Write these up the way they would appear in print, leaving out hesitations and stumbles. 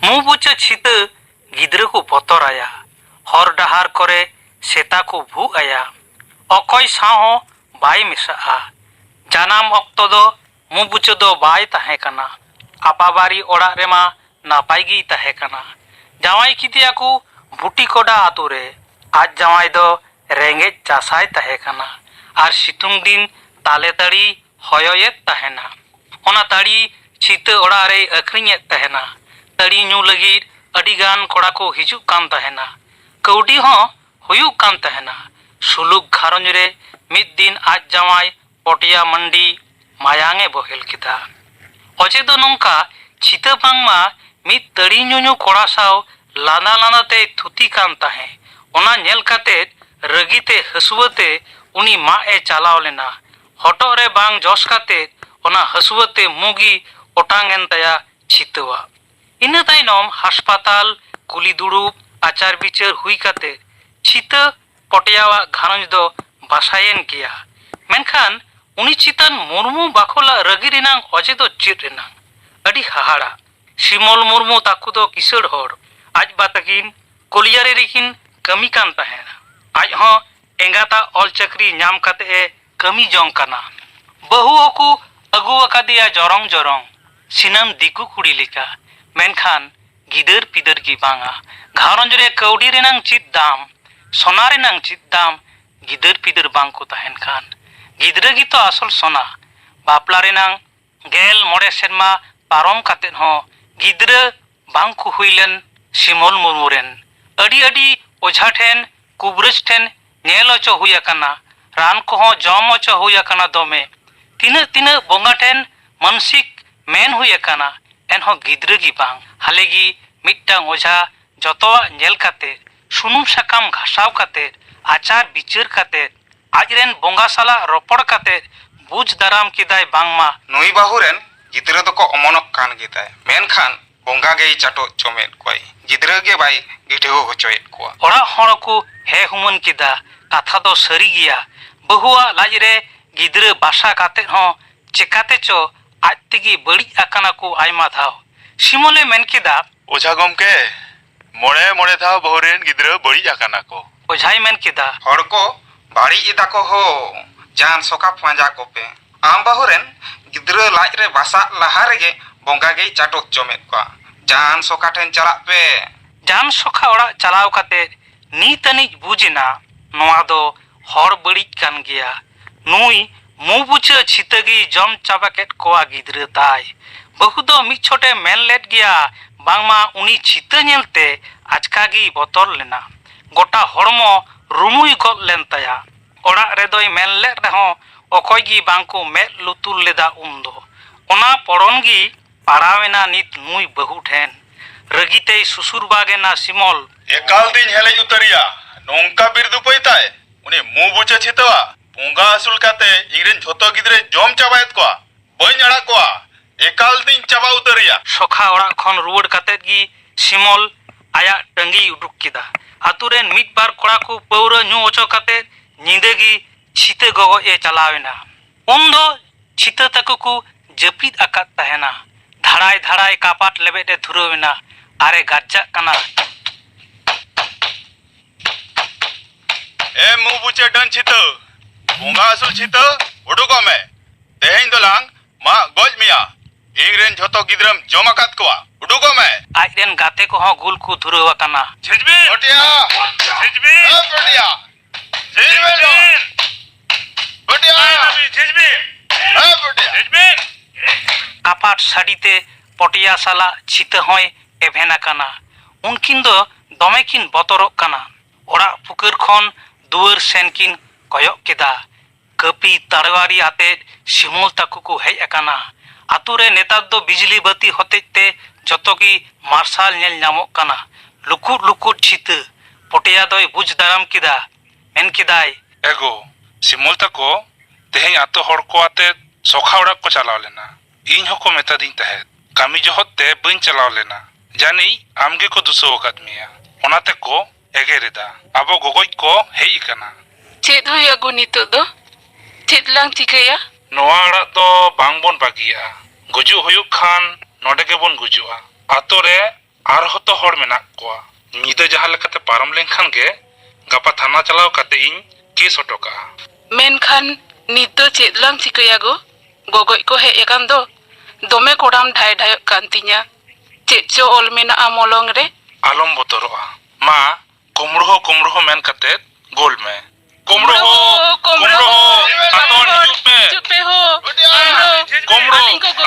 मुबुचा छिता गिद्रा को बतर आया हर डहार करे सेता को भू आया अकय साहो बाय मिसा जानाम अक्तो दो मुबुचा दो बाय ताहे कना आपाबारी ओड़ा रेमा नापाय गी ताहे कना जावाई कितिया को भुटी कोडा आतुरे आज जावाई दो रेंगे चासाय ताहे कना आर सितुंग दिन ताले तड़ी हयोयेत ताहेना ओना तड़ी छिता ओड़ा रे अखरिñेत ताहेना तड़ी ᱧᱩ लगी अडिगान कोड़ा को हिजुक कान ताहेना कौडी हो हुयुक कान ताहेना सुलुक घारंज रे मिद दिन आज जावाई पटिया मंडी मायांगे बहेल किदा अजे दो नोंका छिता बांगमा मिद तड़ी ᱧᱩ कोड़ा साव लाना लाना ते थुती कान ताहे ओना नेल काते रगिते हसुवते उनी मा ए चालाव लेना हटो रे बांग जस काते ओना हसुवते मुगी ओटांगेन तया छितवा इना ताइनम हासपाताल कुली दुड़ुब आचार बिचार हुई काते छिता पटियावा घारंज दो बासायेन गिया मेनखान उनी चितान मुर्मू बाखोला रगी रेनांग अजे दो चेद रेनांग अडी हाहाड़ा शिमल मुर्मू ताकु दो किसड़ हर आज बातकिन कोलियारे रेकिन कमी कान ताहेना आज हो एंगाता ऑल चक्री नाम काते ए कमी जोंग काना बहु को अगु अकादिया जरंग जरंग सिनम दिकु कुड़ी लेका मेनखान गिदर पिदर की बांगा घारंज रे कौडी रेनांग चित दाम सोना रेनांग चित दाम गिदर पिदर बांग को ताहेन खान गिदरा की तो आसल सोना बापला रेनांग गेल मोड़े सेरमा पारम काते हो गिदरा बांग को हुईलन सिमल मुर्मुरेन अडी अडी ओझा ठेन कुबरज ठेन नेल अचो हुया कना रान को हो जम अचो हुया कना दोमे तिना तिना बोंगा ठेन मानसिक मेन हुया कना एनहो गिदरा की बांग हालेगी मिट्टांग ओझा जतवा नेल काते सुनुम साकाम घासाव काते आचार बिचार काते आजरेन बोंगा साला रोपड़ काते बुझ दाराम किदाय बांगमा नुई बाहुरेन गिदरा दो को अमनक कान गिदाय मेनखान बोंगा गे चाटो चोमेत कोई गिदरा गे बाई गिठेगो होचोयेत कोआ ओड़ा हड़ को हे हुमन किदा कथा दो सरी गिया बहुआ लाजरे गिदरा बासा काते हो चेकाते चो आज तेगी बड़ी आकाना को आयमा धाव सिमोले मेन किदा ओझा गमके मोड़े मोड़े था बहुरेन गिदरा बड़ी आकाना को ओझाई मेन किदा हड़ को बाड़ी इदा को हो जान सोका पांजा को पे आम बाहुरेन गिदरा लाज रे बासा लहा रेगे बोंगा गे चाटो चोमेत कोआ जान सोका ठेन चला पे जान सोखा ओड़ा चलाव काते नी तनिज बुझिना नोआ दो हड़ बड़ी कान गिया नुई मु बुझे छितगी जम चाबा केट कोआ गिदरा ताय बहु दो मिक छोटे मेन लेट गिया बांगमा उनी छिता नेलते आचकागी बतल लेना गोटा हड़मो रुमुई गद लेन ताया ओड़ा रेदोय मेन लेट रहो अकय गी बांको मेद लुतुर लेदा उन्दो ओना पड़ोनगी पाड़ावेना नित नुई बहु ठेन रगिते सुसुर बागेना सिमल एकाल दिन हेले उतरिया नोंका बिरदु पयताय उनी मु बुचे छितवा पुंगा असुल काते इग्रेन झोतो गिदरे जम चाबायत कोआ बइन अड़ा कोआ एकाल दिन चाबा उतरिया सोखा ओड़ा खन रुवड़ काते गी सिमल आया टंगी उडुक किदा आतुरेन मिट बार कोड़ा को पौरा ᱧᱩ ओचो काते निंदेगी छिते गगो ए चलावेना उन्दो छिता तको को जपिद आकात ताहेना धाड़ाय धाड़ाय कापाट लेबेदे धुरवेना आरे गाचा कना ए मु बुचे डन छितो पुंगा असुल छितो उडुको मे तेहेन दोलांग मा गज मिया इग्रेन झोतो गिदरम जम आकात कोआ उडुको मे आजरेन गाते को हो गुल को धुरवा कना झिजबी ओटिया झिजबी ओ ओटिया झिजबी लो ओटिया झिजबी ओ ओटिया झिजबी कापाट साड़ीते पटिया साला छिता होय एभेना कना उनकिन दो दमेकिन बतरक कना ओड़ा पुकर खन दुआर सेनकिन कयक केदा कपी तारवारी आते सिमल ताकु को हेज अकाना आतुरे नेतार दो बिजली बत्ती होतेते जतोगी मार्शल नेल नामक कना लुकुट लुकुट छिता पटिया दोय बुझ दाराम किदा मेन किदाय एगो सिमल ताको तेहें आतो हड़ को आते सोखा ओड़ा को चलाव लेना इन हको मेता दिन तहे कामी जोहत ते बइन चलाव लेना जानी आमगे को दुसो वकत मिया ओनाते को एगेरेदा आबो गोगोज को हेई कना चेद हुई अगु नितो दो चेद लांग चिकया नोआ अड़ा दो बांग बोन बागिया गुजु हुयुक खान नोडे के बोन गुजुआ आतो रे ᱟᱨᱦᱚᱸ ᱛᱚ ᱦᱚᱲ ᱢᱮᱱᱟᱜ ᱠᱚᱣᱟ ᱧᱤᱫᱟᱹ ᱡᱟᱦᱟᱸ ᱞᱮᱠᱟᱛᱮ ᱯᱟᱨᱚᱢ ᱞᱮᱱᱠᱷᱟᱱ ᱜᱮ ᱜᱟᱯᱟ ᱛᱷᱟᱱᱟ ᱪᱟᱞᱟᱣ ᱠᱟᱛᱮ ᱤᱧ ᱠᱮᱥ ᱦᱚᱴᱚ ᱠᱟᱜᱼᱟ ᱢᱮᱱᱠᱷᱟन ᱱᱤᱛ ᱫᱚ ᱪᱮᱫ ᱞᱟᱝ ᱪᱤᱠᱟᱹᱭᱟ ᱜᱚ ᱜᱚᱜᱚᱡ ᱠᱚ ᱦᱮᱡ ᱟᱠᱟᱱ ᱫᱚ ᱫᱚᱢᱮ ᱠᱚᱲᱟᱢ ᱰᱷᱟᱭ ᱰᱷᱟᱭᱚᱜ ᱠᱟᱱ ᱛᱤᱧᱟ ᱪᱮᱫ ᱪᱚ ᱚᱞ ᱢᱮᱱᱟᱜᱼᱟ ᱢᱚᱞᱚᱝ ᱨᱮ ᱟᱞᱚᱢ ᱵᱚᱛᱚᱨᱚᱜᱼᱟ ᱢᱟ ᱠᱩᱢᱲᱩ ᱦᱚᱸ ᱢᱮᱱ ᱠᱟᱛᱮ ᱜᱳᱞ ᱢᱮ ᱠᱩᱢᱲᱩ ᱟᱛᱳ ᱦᱤᱡᱩᱜ ᱯᱮ ᱦᱳ ᱠᱩᱢᱲᱩ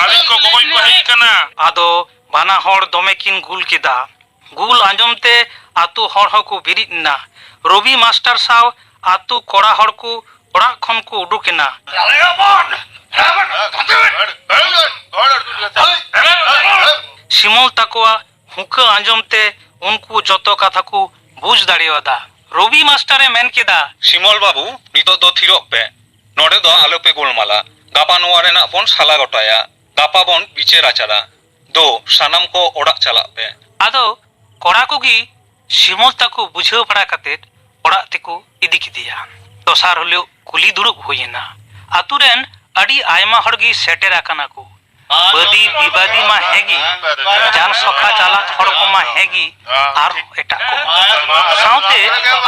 ᱟᱹᱞᱤᱧ ᱠᱚ ᱜᱚᱜᱚᱡ ᱠᱚ ᱦᱮᱡ ᱟᱠᱟᱱᱟ ᱟᱫᱚ ᱵᱟᱱᱟ ᱦᱚᱲ ᱫᱚᱢᱮ ᱠᱤᱱ ᱜᱩᱞ ᱠᱮᱫᱟ ᱜᱩᱞ ᱟᱸᱡᱚᱢ ᱛᱮ ᱟᱛᱳ ᱦᱚᱲ ᱦᱚᱸᱠᱚ ᱵᱤᱨᱤᱫ ᱮᱱᱟ ᱨᱚᱵᱤ ᱢᱟᱥᱴᱟᱨ ᱥᱟᱶ ᱟᱛᱳ ᱠᱚᱲᱟ ᱦᱚᱲ ᱠᱚ ᱚᱲᱟᱜ ᱠᱷᱚᱱ ᱠᱚ ᱩᱰᱩᱠ ᱮᱱᱟ ᱥᱤᱢᱚᱞ ᱛᱟᱠᱚᱣᱟᱜ ᱦᱩᱸᱠᱟᱹ ᱟᱸᱡᱚᱢ ᱛᱮ ᱩᱱᱠᱩ ᱡᱚᱛᱚ ᱠᱟᱛᱷᱟ ᱠᱚ ᱵᱩᱡ ᱫᱟᱲᱮᱭᱟᱫᱟ ᱨᱚᱵᱤ ᱢᱟᱥᱴᱟᱨᱮ ᱢᱮᱱ ᱠᱮᱫᱟ শিমল বাবু নিতক ᱫᱚ ᱛᱷᱤᱨᱚᱜ ᱯᱮ ᱱᱚᱰᱮ ᱫᱚ ᱟᱞᱚᱯᱮ ᱜᱳᱞᱢᱟᱞᱟ ᱜᱟᱯᱟ ᱱᱚᱣᱟ ᱨᱮᱱᱟᱜ ᱵᱚᱱ ᱥᱟᱞᱟ ᱜᱚᱴᱟᱭᱟ ᱜᱟᱯᱟ ᱵᱚᱱ ᱵᱤᱪᱟᱹᱨ ᱟᱪᱟᱨᱟ ᱫᱚ ᱥᱟᱱᱟᱢ ᱠᱚ ᱚᱲᱟᱜ ᱪᱟᱞᱟᱜ ᱯᱮ ᱟᱫᱚ ᱠᱚᱲᱟ ᱠᱚᱜᱮ ᱥᱤᱢᱚᱞ ᱛᱟᱠᱚ ᱵᱩᱡᱷᱟᱹᱣ ᱵᱟᱲᱟ ᱠᱟᱛᱮ ᱚᱲᱟᱜ ᱛᱮᱠᱚ ᱤᱫᱤ ᱠᱮᱫᱮᱭᱟ ᱫᱚᱥᱟᱨ ᱦᱤᱞᱳᱜ ᱠᱩᱞᱤ ᱫᱩᱲᱩᱵ ᱦᱩᱭᱮᱱᱟ ᱟᱛᱳ ᱨᱮᱱ ᱟᱹᱰᱤ ᱟᱭᱢᱟ ᱦᱚᱲᱜᱮ ᱥᱮᱴᱮᱨ ᱟᱠᱟᱱᱟ ᱠᱚ ᱵᱟᱫᱤ ᱵᱤᱵᱟᱫᱤ ᱢᱟ ᱦᱮᱸᱜᱮ ᱡᱟᱱ ᱥᱚᱠᱷᱟ ᱪᱟᱞᱟᱜ ᱦᱚᱲ ᱠᱚᱢᱟ ᱦᱮᱸᱜᱮ ᱟᱨ ᱮᱴᱟᱜ ᱠᱚ ᱥᱟᱶᱛᱮ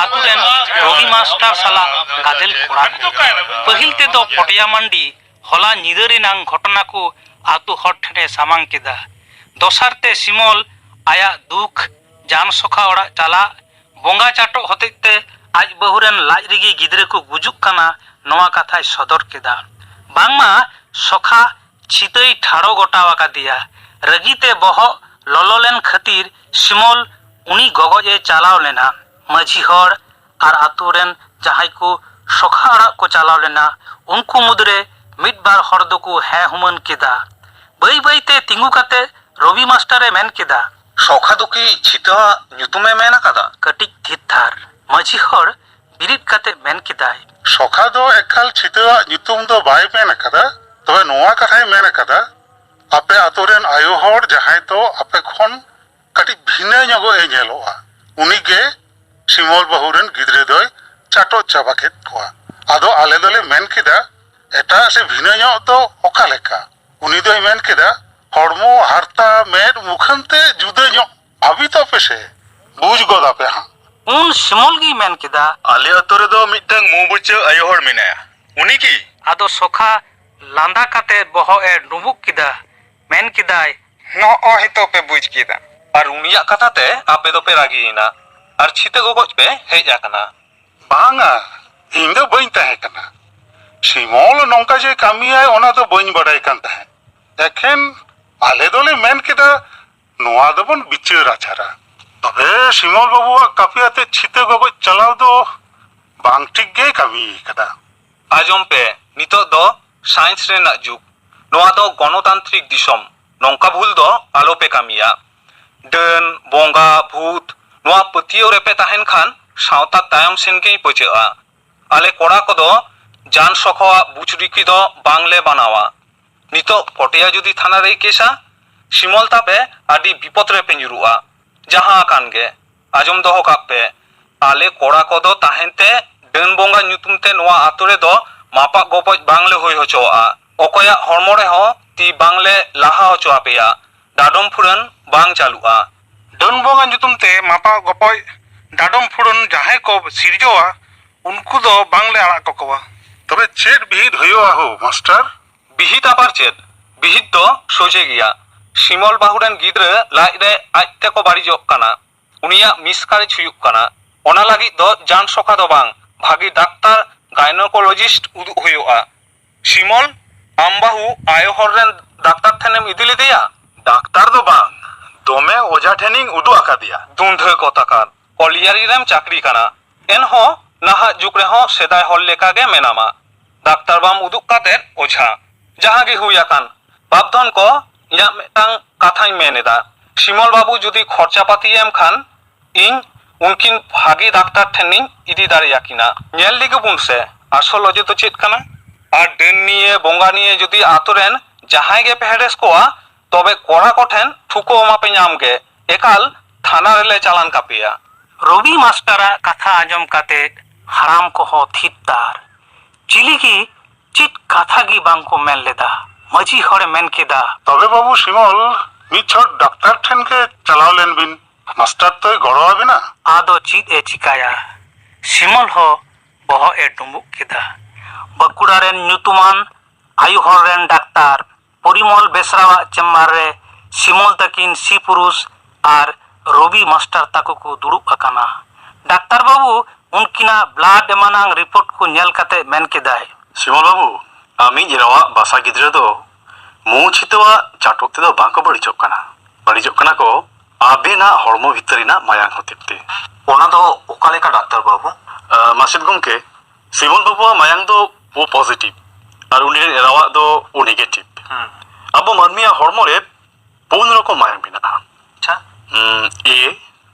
ᱟᱛᱳ ᱨᱮᱱ ᱨᱚᱵᱤ ᱢᱟᱥᱴᱟᱨ ᱥᱟᱞᱟᱜ ᱜᱟᱫᱮᱞ ᱠᱚᱲᱟ ᱠᱚ ᱯᱟᱹᱦᱤᱞ ᱛᱮᱫᱚ ᱯᱚᱴᱭᱟ ᱢᱟᱱᱰᱤ ᱦᱚᱞᱟ ᱧᱤᱫᱟᱹ ᱨᱮᱱᱟᱜ ᱜᱷᱚᱴᱚᱱᱟ ᱠᱚ ᱟᱛᱳ ᱦᱚᱲ ᱴᱷᱮᱱᱮ ᱥᱟᱢᱟᱝ ᱠᱮᱫᱟ ᱫᱚᱥᱟᱨ ᱛᱮ ᱥᱤᱢᱚᱞ ᱟᱭᱟᱜ ᱫᱩᱠ ᱡᱟᱱ ᱥᱚᱠᱷᱟ ᱚᱲᱟᱜ ᱪᱟᱞᱟᱜ ᱵᱚᱸᱜᱟ ᱪᱟᱴᱚᱜ ᱦᱚᱛᱮᱡ ᱛᱮ ᱟᱡ ᱵᱟᱹᱦᱩ ᱨᱮᱱ ᱞᱟᱡ ᱨᱮᱜᱮ ᱜᱤᱫᱽᱨᱟᱹ ᱠᱚ ᱜᱩᱡᱩᱜ ᱠᱟᱱᱟ ᱱᱚᱣᱟ ᱠᱟᱛᱷᱟᱭ ᱥᱚᱫᱚᱨ ᱠᱮᱫᱟ ᱵᱟᱝᱢᱟ ᱥᱚᱠᱷᱟ ᱪᱷᱤᱛᱟᱹᱭ ᱴᱷᱟᱲᱚ ᱜᱚᱴᱟᱣ ᱟᱠᱟᱫᱮᱭᱟ ᱨᱟᱹᱜᱤᱛᱮ ᱵᱚᱦᱚᱜ ᱞᱚᱞᱚ ᱞᱮᱱ ᱠᱷᱟᱹᱛᱤᱨ ᱥᱤᱢᱚᱞ ᱩᱱᱤ ᱜᱚᱜᱚᱡ ᱮ ᱪᱟᱞᱟᱣ ᱞᱮᱱᱟ ᱢᱟᱹᱡᱷᱤ ᱦᱚᱲ ᱟᱨ ᱟᱛᱳ ᱨᱮᱱ ᱡᱟᱦᱟᱸᱭ ᱠᱚ ᱥᱚᱠᱷᱟ ᱚᱲᱟᱜ ᱠᱚ ᱪᱟᱞᱟᱣ ᱞᱮᱱᱟ ᱩᱱᱠু ᱢᱩᱫᱽᱨᱮ ᱢᱤᱫ ᱵᱟᱨ ᱦᱚᱲ ᱫᱚᱠᱚ ᱦᱮᱸ ᱦᱩᱢᱟᱹᱱ ᱠᱮᱫᱟ ᱵᱟᱹᱭ ᱵᱟᱹᱭᱛᱮ ᱛᱤᱸᱜᱩ ᱠᱟᱛᱮ ᱨᱚᱵᱤ ᱢᱟᱥᱴᱟᱨᱮ ᱢᱮᱱ ᱠᱮᱫᱟ ᱥᱚᱠᱷᱟ ᱫᱚ ᱠᱤ ᱪᱷᱤᱛᱟᱹᱣᱟᱜ ᱧᱩᱛᱩᱢᱮ ᱢᱮᱱ ᱟᱠᱟᱫᱟ ᱠᱟᱹᱴᱤᱡ ᱛᱷᱤᱨ ᱛᱷᱟᱨ ᱢᱟᱹᱡᱷᱤ ᱦᱚᱲ ᱵᱤᱨᱤᱫ ᱠᱟᱛᱮ ᱢᱮᱱ ᱠᱮᱫᱟᱭ ᱥᱚᱠᱷᱟ ᱫᱚ ᱮᱠᱟᱞ ᱪᱷᱤᱛᱟᱹᱣᱟᱜ ᱧᱩᱛᱩᱢ ᱫᱚ ᱵᱟᱭ ᱢᱮᱱ ᱟᱠᱟᱫᱟ ᱛᱚᱵᱮ ᱱᱚᱣᱟ ᱠᱟᱛᱷᱟᱭ ᱢᱮᱱ ᱟᱠᱟᱫᱟ ᱟᱯᱮ ᱟᱛᱳ ᱨᱮᱱ ᱟᱭᱳ ᱦᱚᱲ ᱡᱟᱦᱟᱸᱭ ᱫᱚ ᱟᱯᱮ ᱠᱷᱚᱱ ᱠᱟᱹᱴᱤᱡ ᱵᱷᱤᱱᱟᱹ ᱧᱚᱜᱚᱜ ᱮ ᱧᱮᱞᱚᱜᱼᱟ ᱩᱱᱤᱜᱮ ᱥᱤᱢᱚᱞ ᱵᱟᱹᱦᱩ ᱨᱮᱱ ᱜᱤᱫᱽᱨᱟᱹ ᱫᱚᱭ ᱪᱟᱴᱚᱜ ᱪᱟᱵᱟ ᱠᱮᱫ ᱠᱚᱣᱟ ᱟᱫᱚ ᱟᱞᱮ ᱫᱚᱞᱮ ᱢᱮᱱ ᱠᱮᱫᱟ ᱮᱴᱟᱜ ᱥᱮ ᱵᱷᱤᱱᱟᱹ ᱧᱚᱜ ᱫᱚ ᱚᱠᱟ ᱞᱮᱠᱟ ᱩᱱᱤ ᱫᱚᱭ ᱢᱮᱱ ᱠᱮᱫᱟ ᱦᱚᱲᱢᱚ ᱦᱟᱨᱛᱟ ᱢᱮᱫ ᱢᱩᱠᱷᱟᱹᱱ ᱛᱮ ᱡᱩᱫᱟᱹ ᱧᱚᱜ ᱵᱷᱟᱵᱤᱛᱚᱯᱮ ᱥᱮ ᱵᱩᱡ ᱜᱚᱫᱟᱯᱮ ᱦᱟᱸᱜ ᱩᱱ ᱥᱤᱢᱚᱞ ᱜᱮ ᱢᱮᱱ ᱠᱮᱫᱟ ᱟᱞᱮ ᱟᱛᱳ ᱨᱮᱫᱚ ᱢᱤᱫᱴᱟᱝ ᱢᱩᱵᱩᱪᱟᱹ ᱟᱭᱳ ᱦᱚᱲ ᱢᱮᱱᱟᱭᱟ ᱩᱱᱤ ᱠᱤ ᱟᱫᱚ ᱥᱚᱠᱷᱟ ᱞᱟᱸᱫᱟ ᱠᱟᱛᱮ ᱵᱚᱦᱚᱜ ᱮ ᱰᱩᱸᱵᱩᱜ ᱠᱮᱫᱟ ᱢᱮᱱ ᱠᱮᱫᱟᱭ ᱱᱚᱜᱼᱚᱭ ᱛᱚ ᱯᱮ ᱵᱩᱡ ᱠᱮᱫᱟ ᱟᱨ ᱩᱱᱤᱭᱟᱜ ᱠᱟᱛᱷᱟ ᱛᱮ ᱟᱯᱮ ᱫᱚᱯᱮ ᱨᱟᱹᱜᱤᱭᱮᱱᱟ ᱟᱨ ᱪᱷᱤᱛᱟᱹ ᱜᱚᱜᱚᱡ ᱯᱮ ᱦᱮᱡ ᱟᱠᱟᱱᱟ ᱵᱟᱝᱟ ᱤᱧ ᱫᱚ ᱵᱟᱹᱧ ᱛᱟᱦᱮᱸ ᱠᱟᱱᱟ ᱥᱤᱢᱚᱞ ᱱᱚᱝᱠᱟ ᱡᱮ ᱠᱟᱹᱢᱤᱭᱟᱭ ᱚᱱᱟ ᱫᱚ ᱵᱟᱹᱧ ᱵᱟᱰᱟᱭ ᱠᱟᱱ ᱛᱟᱦᱮᱸᱫ ᱮᱠᱷᱮᱱ ᱟᱞᱮ ᱫᱚᱞᱮ ᱢᱮᱱ ᱠᱮᱫᱟ ᱱᱚᱣᱟ ᱫᱚᱵᱚᱱ ᱵᱤᱪᱟᱹᱨ ᱟᱪᱟᱨᱟ ᱛᱚᱵᱮ ᱥᱤᱢᱚᱞ ᱵᱟᱹᱵᱩᱣᱟᱜ ᱠᱟᱹᱯᱤ ᱟᱛᱮ ᱪᱷᱤᱛᱟᱹ ᱜᱚᱜᱚᱡ ᱪᱟᱞᱟᱣ ᱫᱚ ᱵᱟᱝ ᱴᱷᱤᱠ ᱜᱮᱭ ᱠᱟᱹᱢᱤ ᱟᱠᱟᱫᱟ ᱟᱸᱡᱚᱢ ᱯᱮ ᱱᱤᱛᱚᱜ ᱫᱚ ᱥᱟᱭᱮᱱᱥ ᱨᱮᱱᱟᱜ ᱡᱩᱜᱽ ᱱᱚᱣᱟ ᱫᱚ ᱜᱚণᱚᱛᱟন্ত্রিক ᱫᱤᱥᱚᱢ ᱱᱚᱝᱠᱟ ᱵᱷᱩᱞ ᱫᱚ ᱟᱞᱚᱯᱮ ᱠᱟᱹᱢᱤᱭᱟ ᱰᱟᱹᱱ ᱵᱚᱸᱜᱟ ᱵᱷূᱛ ᱱᱚᱣᱟ ᱯᱟᱹᱛᱭᱟᱹᱣ ᱨᱮᱯᱮ ᱛᱟᱦᱮᱱ ᱠᱷᱟᱱ ᱥᱟᱶᱛᱟ ᱛᱟᱭᱚᱢ ᱥᱮᱱ ᱜᱮᱭ ᱯᱟᱹᱪᱟᱹᱜᱼᱟ ᱟᱞᱮ ᱠᱚᱲᱟ ᱠᱚᱫᱚ ᱡᱟᱱ ᱥᱚᱠᱷᱟᱣᱟᱜ ᱵᱩᱪᱨᱤᱠᱤ ᱫᱚ ᱵᱟᱝᱞᱮ ᱵᱟᱱᱟᱣᱟ ᱱᱤᱛᱚᱜ ᱯᱚᱴᱭᱟ ᱡᱩᱫᱤ ᱛᱷᱟᱱᱟ ᱨᱮᱭ ᱠᱮᱥᱟ ᱥᱤᱢᱚᱞ ᱛᱟᱯᱮ ᱟᱹᱰᱤ ᱵᱤᱯᱚᱫ ᱨᱮᱯᱮ ᱧᱩᱨᱩᱜᱼᱟ ᱡᱟᱦᱟᱸ ᱟᱠᱟᱱ ᱜᱮ ᱟᱸᱡᱚᱢ ᱫᱚᱦᱚ ᱠᱟᱜ ᱯᱮ ᱟᱞᱮ ᱠᱚᱲᱟ ᱠᱚᱫᱚ ᱛᱟᱦᱮᱱᱛᱮ ᱰᱟᱹᱱ ᱵᱚᱸᱜᱟ ᱧᱩᱛᱩᱢ ᱛᱮ ᱱᱚᱣᱟ ᱟᱛᱳ ᱨᱮᱫᱚ ᱢᱟᱯᱟᱜ ᱜᱚᱯᱚᱡ ᱵᱟᱝᱞᱮ ᱦᱩᱭ ᱦᱚᱪᱚᱣᱟᱜᱼᱟ ᱚᱠᱚᱭᱟᱜ ᱦᱚᱲᱢᱚ ᱨᱮᱦᱚᱸ ᱛᱤ ᱵᱟᱝᱞᱮ ᱞᱟᱦᱟ ᱦᱚᱪᱚ ᱟᱯᱮᱭᱟ ᱰᱟᱰᱚᱢ ᱯᱷᱩᱨᱟᱹᱱ ᱵᱟᱝ ᱪᱟᱹᱞᱩᱜᱼᱟ ᱰᱟᱹᱱ ᱵᱚᱸᱜᱟ ᱧᱩᱛᱩᱢ te ᱢᱟᱯᱟ ᱜᱚᱯᱚᱡ ᱰᱟᱰᱚᱢ ᱯᱷᱩᱲᱩᱱ ᱡᱟᱦᱟᱸᱭ ᱠᱚ ᱥᱤᱨᱡᱟᱹᱣᱟ ᱩᱱᱠᱩ ᱫᱚ ᱵᱟᱝᱞᱮ ᱟᱲᱟᱜ ᱠᱟᱠᱚᱣᱟ তবে ᱪᱮᱫ বিহিত ᱦᱩᱭᱩᱜᱼᱟ ᱦᱳ ᱢᱟস্টার বিহিত আবার চেদ বিহিত ᱫᱚ ᱥᱚᱡᱷᱮ ᱜᱮᱭᱟ ᱥᱤᱢᱚᱞ ᱵᱟᱹᱦᱩ ᱨᱮᱱ ᱜᱤᱫᱽᱨᱟᱹ ᱞᱟᱡ ᱨᱮ ᱟᱡ ᱛᱮᱠᱚ ᱵᱟᱹᱲᱤᱡᱚᱜ ᱠᱟᱱᱟ ᱩᱱᱤᱭᱟᱜ ᱢᱤᱥᱠᱟᱨᱮᱡ ᱦᱩᱭᱩᱜ ᱠᱟᱱᱟ ᱚᱱᱟ ᱞᱟᱹᱜᱤᱫ ᱫᱚ ᱡᱟᱱ ᱥᱚᱠᱷᱟ ᱫᱚ ᱵᱟᱝ ᱵᱷᱟᱹᱜᱤ ᱰᱟক্তার গাইনোকোলজিস্ট উদুᱜ ᱦᱩᱭᱩᱜᱼᱟ শিমল ᱟᱢ ᱵᱟᱹᱦᱩ ᱟᱭᱳ ᱦᱚᱲ ᱨᱮᱱ ᱰᱟক্তার ᱴᱷᱮᱱᱮᱢ ᱤᱫᱤ ᱞᱮᱫᱮᱭᱟ ডাক্তার ᱫᱚ ᱵᱟᱝ ᱫᱚᱢᱮ ᱚᱡᱷᱟ ᱴᱷᱮᱱᱤᱧ ᱩᱫᱩᱜ ᱟᱠᱟᱫᱮᱭᱟ ᱫᱩᱸᱫᱷᱟᱹ ᱠᱚᱛᱟᱠᱟᱨ ᱠᱚᱞᱤᱭᱟᱨᱤ ᱨᱮᱢ ᱪᱟᱹᱠᱨᱤ ᱠᱟᱱᱟ ᱮᱱᱦᱚᱸ ᱱᱟᱦᱟᱜ ᱡᱩᱜᱽ ᱨᱮᱦᱚᱸ ᱥᱮᱫᱟᱭ ᱦᱚᱲ ᱞᱮᱠᱟᱜᱮ ᱢᱮᱱᱟᱢᱟ ᱰᱟক্তার ᱵᱟᱢ ᱩᱫᱩᱜ ᱠᱟᱛᱮ ᱚᱡᱷᱟ ᱡᱟᱦᱟᱸ ᱜᱮ ᱦᱩᱭ ᱟᱠᱟᱱ ᱵᱟᱯᱫᱷᱚᱱ ᱠᱚ ᱤᱧᱟᱹᱜ ᱢᱤᱫᱴᱟᱝ ᱠᱟᱛᱷᱟᱧ ᱢᱮᱱ ᱮᱫᱟ শিমল বাবু যদি খরচা পাতি এম খান ᱤᱧ ᱩᱱᱠᱤᱱ ᱵᱷᱟᱹᱜᱤ ᱰᱟক্তার ᱴᱷᱮᱱᱤᱧ ᱤᱫᱤ ᱫᱟᱲᱮᱭᱟᱠᱤᱱᱟ ᱧᱮᱞ ᱞᱮᱜᱮ ᱵᱚᱱ ᱥᱮ ᱟᱥᱚᱞ ᱚᱡᱮ ᱫᱚ ᱪᱮᱫ ᱠᱟᱱᱟ ᱟᱨ ᱰᱟᱹᱱ ᱱᱤᱭᱮ ᱵᱚᱸᱜᱟ ᱱᱤᱭᱮ ᱡᱩᱫᱤ ᱟᱛᱳ ᱨᱮᱱ ᱡᱟᱦᱟᱸᱭ ᱜᱮ ᱯᱮ ᱦᱮᱨᱮᱥ ᱠᱚᱣᱟ ᱛᱚᱵᱮ ᱠᱚᱲᱟ ᱠᱚᱴᱷᱮᱱ ᱴᱷᱩᱠᱟᱹ ᱮᱢᱟᱯᱮ ᱧᱟᱢ ᱜᱮ ᱮᱠᱟᱞ ᱛᱷᱟᱱᱟ ᱨᱮᱞᱮ ᱪᱟᱞᱟᱱ ᱠᱟᱯᱮᱭᱟ ᱨᱚᱵᱤ ᱢᱟᱥᱴᱟᱨᱟᱜ ᱠᱟᱛᱷᱟ ᱟᱸᱡᱚᱢ ᱠᱟᱛᱮ ᱦᱟᱲᱟᱢ ᱠᱚᱦᱚᱸ ᱛᱷᱤᱨ ᱛᱟᱨ ᱪᱤᱞᱤ ᱜᱮ ᱪᱮᱫ ᱠᱟᱛᱷᱟ ᱜᱮ ᱵᱟᱝᱠᱚ ᱢᱮᱱ ᱞᱮᱫᱟ ᱢᱟᱹᱡᱷᱤ ᱦᱚᱲᱮ ᱢᱮᱱ ᱠᱮᱫᱟ তবে বাবু শিমল ᱢᱤᱫ ᱪᱷᱚᱴ ᱰᱟᱠᱛᱟᱨ ᱴᱷᱮᱱ ᱜᱮ ᱪᱟᱞᱟᱣ ᱞᱮᱱ ᱵᱤᱱ, ᱢᱟᱥᱴᱟᱨ ᱛᱚᱭ ᱜᱚᱲᱚ ᱟᱵᱤᱱᱟ᱾ ᱟᱫᱚ ᱪᱮᱫ ᱮ ᱪᱤᱠᱟᱭᱟ? ᱥᱤᱢᱚᱞ ᱦᱚᱸ ᱵᱚᱦᱚᱜ ᱮ ᱰᱩᱸᱵᱩᱜ ᱠᱮᱫᱟ᱾ ᱵᱟᱸᱠᱩᱲᱟ ᱨᱮᱱ ᱧᱩᱛᱩᱢᱟᱱ ᱟᱭᱩ ᱦᱚᱲ ᱨᱮᱱ ᱰᱟᱠᱛᱟᱨ ᱯᱚᱨᱤᱢᱚᱞ ᱵᱮᱥᱨᱟᱣᱟᱜ ᱪᱮᱢᱵᱟᱨ ᱨᱮ ᱥᱤᱢᱚᱞ ᱛᱟᱹᱠᱤᱱ ᱥᱤ ᱯᱩᱨᱩᱥ ᱟᱨ ᱨᱚᱵᱤ ᱢᱟᱥᱴᱟᱨ ᱛᱟᱠᱚ ᱠᱚ ᱫᱩᱲᱩᱵ ᱟᱠᱟᱱᱟ᱾ ᱰᱟᱠᱛᱟᱨ ᱵᱟᱹᱵᱩ ᱩᱱᱠᱤᱱᱟᱜ ᱵᱞᱟᱰ ᱮᱢᱟᱱᱟᱝ ᱨᱤᱯᱳর্ট ᱠᱚ ᱧᱮᱞ ᱠᱟᱛᱮ ᱢᱮᱱ ᱠᱮᱫᱟᱭ, ᱥᱤᱢᱚᱞ ᱵᱟᱹᱵᱩ, ᱟᱢᱤᱡ ᱮᱨᱟᱣᱟᱜ ᱵᱟᱥᱟ ᱜᱤᱫᱽᱨᱟᱹ ᱫᱚ ᱢᱩ ᱪᱷᱤᱛᱟᱹᱣᱟᱜ ᱪᱟᱴᱚᱠ ᱛᱮᱫᱚ ᱵᱟᱝᱠᱚ ᱵᱟᱹᱲᱤᱡᱚᱜ ᱠᱟᱱᱟ᱾ ᱵᱟᱹᱲᱤᱡᱚᱜ ᱠᱟᱱᱟ ᱠᱚ ᱟᱵᱮᱱᱟᱜ ᱦᱚᱲᱢᱚ ᱵᱷᱤᱛᱟᱹᱨ ᱨᱮᱱᱟᱜ ᱢᱟᱭᱟᱝ ᱦᱚᱛᱮᱡ ᱛᱮ᱾ ᱚᱱᱟ ᱫᱚ ᱚᱠᱟ ᱞᱮᱠᱟ ᱰᱟᱠᱛᱟᱨ ᱵᱟᱹᱵᱩ? ᱢᱟᱪᱮᱫ ᱜᱚᱢᱠᱮ, ᱥᱤᱢᱚᱞ ᱵᱟᱹᱵᱩᱣᱟᱜ ᱢᱟᱭᱟᱝ ᱫᱚ ᱳ ᱯᱚজিᱴᱤভ ᱟᱨ ᱩᱱᱤ ᱨᱮᱱ ᱮᱨᱟᱣᱟᱜ ᱫᱚ ᱳ ᱱᱮᱜᱮᱴᱤভ। ᱟᱵᱚ ᱢᱟᱹᱱᱢᱤᱭᱟᱜ ᱦᱚᱲᱢᱚ ᱨᱮ 4 রকম মায়াং মেনাগᱼᱟ। আচ্ছা। এ,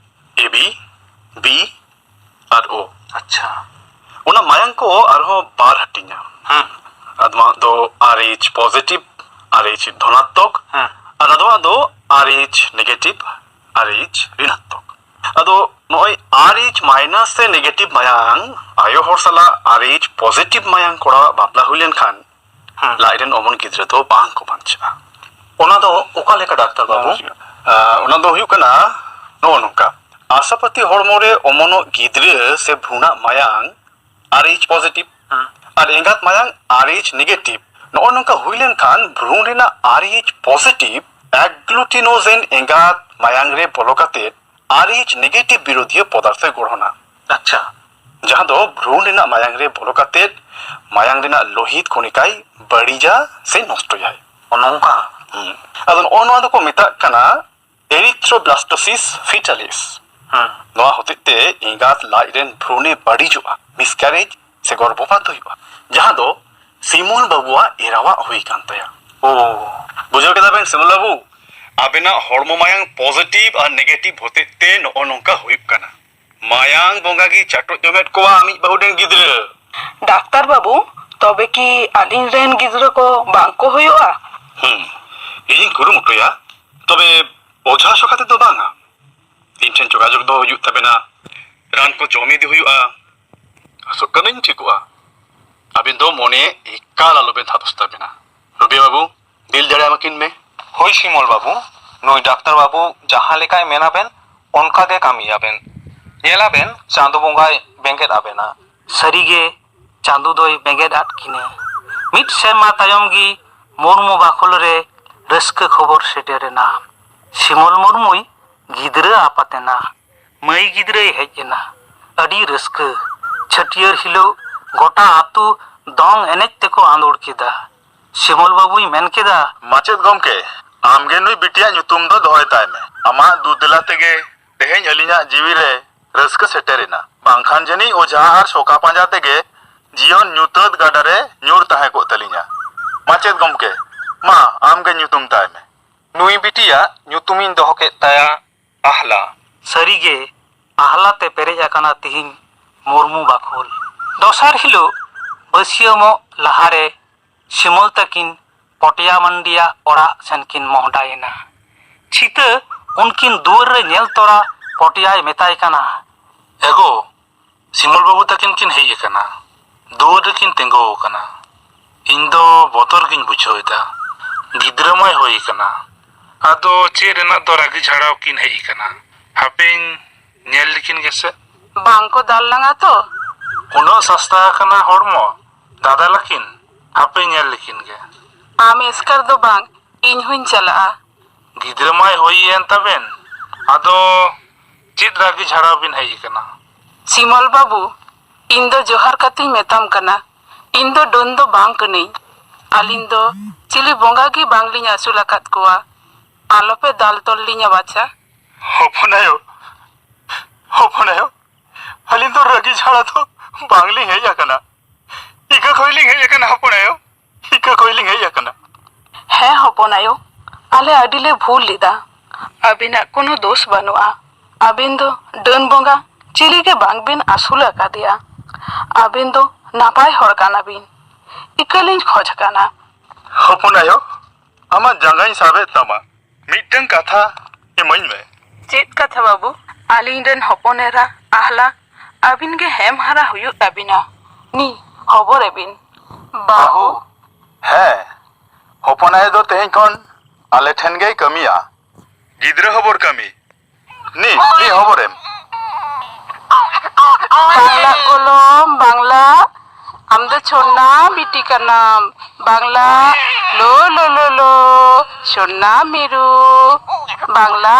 এবি, বি আর ও। আচ্ছা। ᱚᱱᱟ ᱢᱟᱭᱟᱝ ᱠᱚ ᱟᱨᱦᱚᱸ 2 ᱦᱟᱹᱴᱤᱧᱟ। ᱟᱫᱚᱢᱟᱜ ᱫᱚ RH ᱯᱚজিᱴᱤভ, RH ধনাত্মক, আর আদমাᱜ ᱫᱚ RH নেগেটিভ, RH ঋণাত্মক। ᱟᱫᱚ ᱱᱚᱜᱼᱚᱭ RH মাইনাস ᱥᱮ নেগেটিভ মায়াং আয়ো হড় সালাᱜ RH পজিটিভ মায়াং ᱠᱚᱲᱟᱣᱟᱜ ᱵᱟᱯᱞᱟ ᱦᱩᱭ ᱞᱮᱱᱠᱷᱟᱱ ᱞᱟᱡ ᱨᱮᱱ ᱚᱢᱚᱱ ᱜᱤᱫᱽᱨᱟᱹ ᱫᱚ ᱵᱟᱝ ᱠᱚ ᱵᱟᱧᱪᱟᱜᱼᱟ। ᱚᱱᱟ ᱫᱚ ᱚᱠᱟ ᱞᱮᱠᱟ ᱰᱟᱠᱛᱟর ᱵᱟᱹᱵᱩ? ᱚᱱᱟ ᱫᱚ ᱦᱩᱭᱩᱜ ᱠᱟᱱᱟ ᱱᱚᱜᱼᱚ ᱱᱚᱝᱠᱟ। ᱟᱥᱟᱯᱟᱛᱤ ᱦᱚᱲᱢᱚ ᱨᱮ ᱚᱢᱚᱱᱚᱜ ᱜᱤᱫᱽᱨᱟᱹ ᱥᱮ ᱵᱷᱨᱩণᱟᱜ ᱢᱟᱭᱟᱝ RH পজিটিভ আর এঙ্গাত মায়াং RH নেগেটিভ। নগᱼᱚ ᱱᱚᱝᱠᱟ ᱦᱩᱭ ᱞᱮᱱᱠᱷᱟᱱ ভ্রূণ ᱨᱮᱱᱟᱜ RH পজিটিভ অ্যাগ্লুটিনোজেন এঙ্গাত মায়াং রে বলো কাতে RH নেগেটিভ বিরোধীয় পদার্থে গঠনা। আচ্ছা। ᱡᱟᱦᱟᱸ ᱫᱚ ᱵᱷᱨᱩণ ᱨᱮᱱᱟᱜ ᱢᱟᱭᱟᱝ ᱨᱮ ᱵᱚᱞᱚ ᱠᱟᱛᱮ ᱢᱟᱭᱟᱝ ᱨᱮᱱᱟᱜ ᱞᱳᱦᱤᱛ ᱠᱚণᱤᱠᱟᱭ ᱵᱟᱹᱲᱤᱡᱟ ᱥᱮ ᱱᱚᱥᱴᱚᱭᱟᱭ। ᱱᱚᱝᱠᱟ? ᱟᱫᱚ ᱱᱚᱜᱼᱚ ᱱᱚᱣᱟ ᱫᱚᱠᱚ ᱢᱮᱛᱟᱜ ᱠᱟᱱᱟ এরিথ্রোব্লাস্টোসিস ফিটালিস। ᱱᱚᱣᱟ ᱦᱚᱛᱮᱡ ᱛᱮ ᱮᱸᱜᱟᱛ ᱞᱟᱡ ᱨᱮᱱ ᱵᱷᱨᱩণᱮ ᱵᱟᱹᱲᱤᱡᱚᱜᱼᱟ, ᱢᱤᱥᱠᱟᱨᱮᱡ ᱥᱮ ᱜᱚᱨভপাত ᱦᱩᱭᱩᱜᱼᱟ, ᱡᱟᱦᱟᱸ ᱫᱚ ᱥᱤᱢᱚᱞ ᱵᱟᱹᱵᱩᱣᱟᱜ ᱮᱨᱟᱣᱟᱜ ᱦᱩᱭ ᱠᱟᱱ ᱛᱟᱭᱟ। ᱵᱩᱡᱷᱟᱹᱣ ᱠᱮᱫᱟ ᱵᱮᱱ ᱥᱤᱢᱚᱞ ᱵᱟᱹᱵᱩ? ᱟᱵᱮᱱᱟᱜ ᱦᱚᱲᱢᱚ ᱢᱟᱭᱟᱝ ᱯᱚজিᱴᱤভ ᱟᱨ ᱱᱮᱜᱮᱴᱤভ ᱦᱚᱛᱮᱡ ᱛᱮ ᱱᱚᱜᱼᱚ ᱱᱚᱝᱠᱟ ᱦᱩᱭᱩᱜ ᱠᱟᱱᱟ। মায়াং বঙ্গাগি চাটক জমেট কোয়া আমিজ বাহুডেন গিদ্রে। ডাক্তার বাবু, তবে কি আলিন রেন গিদ্র কো বাংকো হুয়ুগᱼᱟ? ᱤᱧ ᱠᱩᱨᱩᱢᱩᱴᱩᱭᱟ, ᱛᱚᱵᱮ ᱚᱡᱷᱟ ᱥᱚᱠᱷᱟ ᱛᱮᱫᱚ ᱵᱟᱝᱟ। ᱤᱧ ᱴᱷᱮᱱ ᱡᱳᱜᱟᱡᱳᱜᱽ ᱫᱚ ᱦᱩᱭᱩᱜ ᱛᱟᱵᱮᱱᱟ, ᱨᱟᱱ ᱠᱚ ᱡᱚᱢ ᱤᱫᱤ ᱦᱩᱭᱩᱜᱼᱟ, ᱦᱟᱹᱥᱩᱜ ᱠᱟᱹᱱᱟᱹᱧ ᱴᱷᱤᱠᱚᱜᱼᱟ। ᱟᱵᱮᱱ ᱫᱚ ᱢᱚᱱᱮ ᱮᱠᱟᱞ ᱟᱞᱚᱵᱮᱱ ᱫᱷᱟᱫᱚᱥ ᱛᱟᱵᱮᱱᱟ। ᱨᱚᱵᱤ ᱵᱟᱹᱵᱩ, ᱫᱤᱞ ᱫᱟᱲᱮ ᱮᱢᱟᱠᱤᱱ ᱢᱮ। ᱦᱳᱭ ᱥᱤᱢᱚᱞ ᱵᱟᱹᱵᱩ, ᱱᱩᱭ ᱰᱟᱠᱛᱟর ᱵᱟᱹᱵু ᱡᱟᱦᱟᱸ ᱞᱮᱠᱟᱭ ᱢᱮᱱᱟᱵᱮᱱ ᱚᱱᱠᱟ ᱜᱮ ᱠᱟᱹᱢᱤᱭᱟᱵᱮᱱ। ᱧᱮᱞᱟᱵᱮᱱ ᱪᱟᱸᱫᱳ ᱵᱚᱸᱜᱟᱭ ᱵᱮᱸᱜᱮᱫ ᱟᱵᱮᱱᱟ। ᱥᱟᱹᱨᱤᱜᱮ ᱪᱟᱸᱫᱳ ᱫᱚᱭ ᱵᱮᱸᱜᱮᱫ ᱟᱫ ᱠᱤᱱᱟᱹ। ᱢᱤᱫ ᱥᱮᱨᱢᱟ ᱛᱟᱭᱚᱢ ᱜᱮ ᱢᱩᱨᱢᱩ ᱵᱟᱠᱷᱳᱞ ᱨᱮ ᱨᱟᱹᱥᱠᱟᱹ ᱠᱷᱚᱵᱚᱨ ᱥᱮᱴᱮᱨᱮᱱᱟ। ᱥᱤᱢᱚᱞ ᱢᱩᱨᱢᱩᱭ ᱜᱤᱫᱽᱨᱟᱹ ᱟᱯᱟᱛᱮᱱᱟ। ᱢᱟᱹᱭ ᱜᱤᱫᱽᱨᱟᱹᱭ ᱦᱮᱡ ᱮᱱᱟ। ᱟᱹᱰᱤ ᱨᱟᱹᱥᱠᱟᱹ। ᱪᱷᱟᱹᱴᱭᱟᱹᱨ ᱦᱤᱞᱳᱜ ᱜᱚᱴᱟ ᱟᱹᱛᱩ ᱫᱚᱝ ᱮᱱᱮᱡ ᱛᱮᱠᱚ ᱟᱸᱫᱳᱲ ᱠᱮᱫᱟ। ᱥᱤᱢᱚᱞ ᱵᱟᱹᱵᱩᱭ ᱢᱮᱱ ᱠᱮᱫᱟ, ᱢᱟᱪᱮᱫ ᱜᱚᱢᱠᱮ, ᱟᱢᱜᱮ ᱱᱩᱭ ᱵᱤᱴᱤᱭᱟᱜ ᱧᱩᱛᱩᱢ ᱫᱚ ᱫᱚᱦᱚᱭ ᱛᱟᱭ ᱢᱮ। ᱟᱢᱟᱜ ᱫᱩᱫᱮᱞᱟ ᱛᱮᱜᱮ ᱛᱮᱦᱮᱧ ᱟᱹᱞᱤᱧᱟᱜ ᱡᱤᱣᱤ ᱨᱮ ᱨᱟᱹᱥᱠᱟᱹ ᱥᱮᱴᱮᱨᱮᱱᱟ। ᱵᱟᱝᱠᱷᱟᱱ ᱡᱟᱹᱱᱤᱡ ᱚᱡᱷᱟ ᱟᱨ ᱥᱚᱠᱟ ᱯᱟᱸᱡᱟ ᱛᱮᱜᱮ ᱡᱤᱭᱚᱱ ᱧᱩᱛᱟᱹᱛ ᱜᱟᱰᱟ ᱨᱮ ᱧᱩᱨ ᱛᱟᱦᱮᱸ ᱠᱚᱜ ᱛᱟᱹᱞᱤᱧᱟ। ᱢᱟᱪᱮᱫ ᱜᱚᱢᱠᱮ, ᱢᱟ ᱟᱢᱜᱮ ᱧᱩᱛᱩᱢ ᱛᱟᱭ ᱢᱮ। নুই ᱵᱤᱴᱤᱭᱟᱜ ᱧᱩᱛᱩᱢᱤᱧ ᱫᱚᱦᱚ ᱠᱮᱫ ᱛᱟᱭᱟ ᱟᱦᱞᱟ। ᱥᱟᱹᱨᱤᱜᱮ ᱟᱦᱞᱟᱛᱮ ᱯᱮᱨᱮᱡ ᱟᱠᱟᱱᱟ ᱛᱤᱦᱤᱧ ᱢᱩᱨᱢᱩ ᱵᱟᱠᱷᱳᱞ। ᱫᱚᱥᱟᱨ ᱦᱤᱞᱳᱜ ᱵᱟᱹᱥᱭᱟᱹᱢᱚᱜ ᱞᱟᱦᱟᱨᱮ ᱥᱤᱢᱚᱞ ᱛᱟᱹᱠᱤᱱ ᱯᱚᱴᱭᱟ ᱢᱟᱱᱰᱤᱭᱟᱜ ᱚᱲᱟᱜ ᱥᱮᱱ ᱠᱤᱱ ᱢᱚᱦᱰᱟᱭᱮᱱᱟ। ᱪᱷᱤᱛᱟᱹ ᱩᱱᱠᱤᱱ ᱫᱩᱣᱟᱹᱨ ᱨᱮ ᱧᱮᱞ ᱛᱚᱨᱟ ᱯᱚᱴᱭᱟᱭ ᱢᱮᱛᱟᱭ ᱠᱟᱱᱟ, ᱮᱜᱳ, ᱥᱤᱢᱚᱞ ᱵᱟᱹᱵᱩ ᱛᱟᱹᱠᱤᱱ ᱠᱤᱱ ᱦᱮᱡ ᱟᱠᱟᱱᱟ। ᱫᱩᱣᱟᱹᱨ ᱨᱮᱠᱤᱱ ᱛᱤᱸᱜᱩ ᱟᱠᱟᱱᱟ। ᱤᱧ ᱫᱚ ᱵᱚᱛᱚᱨ ᱜᱤᱧ ᱵᱩᱡᱷᱟᱹᱣ ᱮᱫᱟ। ᱜᱤᱫᱽᱨᱟᱹ ᱢᱟᱭ ᱦᱩᱭ ᱟᱠᱟᱱᱟ। ᱟᱫᱚ ᱪᱮᱫ ᱨᱮᱱᱟᱜ ᱫᱚ ᱨᱟᱹᱜᱤ ঝাড়াও ᱠᱤᱱ ᱦᱮᱡ ᱟᱠᱟᱱᱟ। ᱦᱟᱯᱮᱧ ᱧᱮᱞ ᱞᱮᱠᱤᱱ ᱜᱮᱥᱮ। বাংকো দাল লাঙা তো? ᱩᱱᱟᱹᱜ ᱥᱟᱥᱛᱟ ᱟᱠᱟᱱᱟ ᱦᱚᱲᱢᱚ, ᱫᱟᱫᱟᱞᱟᱠᱤᱱ, ᱦᱟᱯᱮ ᱧᱮᱞ ᱞᱮᱠᱤᱱ ᱜᱮ। ᱟᱢ ᱮᱥᱠᱟᱨ ᱫᱚ ᱵᱟᱝ, ᱤᱧ ᱦᱩᱧ ᱪᱟᱞᱟᱜᱼᱟ। ᱜᱤᱫᱽᱨᱟᱹ ᱢᱟᱭ ᱦᱩᱭᱮᱱ ᱛᱟᱵᱮᱱ, ᱟᱫᱚ ᱪᱮᱫ ᱨᱟᱹᱜᱤ ঝাড়াও ᱵᱤᱱ ᱦᱮᱡ ᱟᱠᱟᱱᱟ? ᱥᱤᱢᱚᱞ ᱵᱟᱹᱵᱩ, ᱤᱧ ᱫᱚ ᱡᱚᱦᱟᱨ ᱠᱟᱛᱮᱧ ᱢᱮᱛᱟᱢ ᱠᱟᱱᱟ, ᱤᱧ ᱫᱚ ᱰᱟᱹᱱ ᱫᱚ ᱵᱟᱝ ᱠᱟᱹᱱᱟᱹᱧ। ᱟᱹᱞᱤᱧ ᱫᱚ ᱪᱤᱞᱤ ᱵᱚᱸᱜᱟ ᱜᱮ ᱵᱟᱝᱞᱤᱧ ᱟᱹᱥᱩᱞ ᱟᱠᱟᱫ ᱠᱚᱣᱟ। ᱟᱞᱚᱯᱮ ᱫᱟᱞ ᱛᱚᱞ ᱞᱤᱧᱟ ᱵᱟᱪᱷᱟ। ᱦᱚᱯᱚᱱ ᱟᱭᱳ, ᱦᱚᱯᱚᱱ ᱟᱭᱳ, ᱟᱹᱞᱤᱧ ᱫᱚ ᱨᱟᱹᱜᱤ ঝাড়া ᱫᱚ ᱵᱟᱝᱞᱤᱧ ᱦᱮᱡ ᱟᱠᱟᱱᱟ। ᱤᱠᱟᱹ ᱠᱷᱚᱡ ᱞᱤᱧ ᱦᱮᱡ ᱟᱠᱟᱱᱟ ᱦᱚᱯᱚᱱ ᱟᱭᱳ, ᱤᱠᱟᱹ ᱠᱷᱚᱡ ᱞᱤᱧ ᱦᱮᱡ ᱟᱠᱟᱱᱟ। ᱦᱮᱸ ᱦᱚᱯᱚᱱ ᱟᱭᱳ, ᱟᱞᱮ ᱟᱹᱰᱤᱞᱮ ᱵᱷᱩᱞ ᱞᱮᱫᱟ। ᱟᱹᱵᱤᱱᱟᱜ ᱠᱳᱱᱳ ᱫᱳᱥ ᱵᱟᱹᱱᱩᱜᱼᱟ। ᱟᱹᱵᱤᱱ ᱫᱚ ᱰᱟᱹᱱ ᱵᱚᱸᱜᱟ ᱪᱤᱞᱤ ᱜᱮ ᱵᱟᱝᱵᱤᱱ ᱟᱹᱥᱩᱞ ᱟᱠᱟᱫᱮᱭᱟ। ᱟᱹᱵᱤᱱ ᱫᱚ ᱱᱟᱯᱟᱭ ᱦᱚᱲ ᱠᱟᱱᱟᱵᱤᱱ। ᱤᱠᱟᱹᱞᱤᱧ ᱠᱷᱚᱡ ᱠᱟᱱᱟ। ᱦᱚᱯᱚᱱ ᱟᱭᱳ, ᱟᱢᱟᱜ ᱡᱟᱸᱜᱟᱧ ᱥᱟᱵᱮᱫ ᱛᱟᱢᱟ, ᱢᱤᱫᱴᱟᱝ ᱠᱟᱛᱷᱟ ᱤᱢᱟᱹᱧ ᱢᱮ। ᱪᱮᱫ ᱠᱟᱛᱷᱟ ᱵᱟᱹᱵᱩ? ᱟᱹᱞᱤᱧ ᱨᱮᱱ ᱦᱚᱯᱚᱱ ᱮᱨᱟ ᱟᱦᱞᱟ ᱟᱹᱵᱤᱱ ᱜᱮ ᱦᱮᱢ ᱦᱟᱨᱟ ᱦᱩᱭᱩᱜ ᱛᱟᱹᱵᱤᱱᱟ। ᱱᱤ ᱦᱚᱵᱚᱨᱮᱵᱤᱱ। ᱵᱟᱹᱦᱩ? ᱦᱮᱸ, ᱦᱚᱯᱚᱱ ᱟᱭᱳ ᱫᱚ ᱛᱮᱦᱮᱧ ᱠᱷᱚᱱ ᱟᱞᱮ ᱴᱷᱮᱱ ᱜᱮᱭ ᱠᱟᱹᱢᱤᱭᱟ। ᱜᱤᱫᱽᱨᱟᱹ ᱦᱚᱵᱚᱨ ᱠᱟᱹᱢᱤ নি হবরেম বাংলা গোলম বাংলা আমদো ছোনা বিটি কানাম বাংলা লো লো লো লো সোনা মিরু বাংলা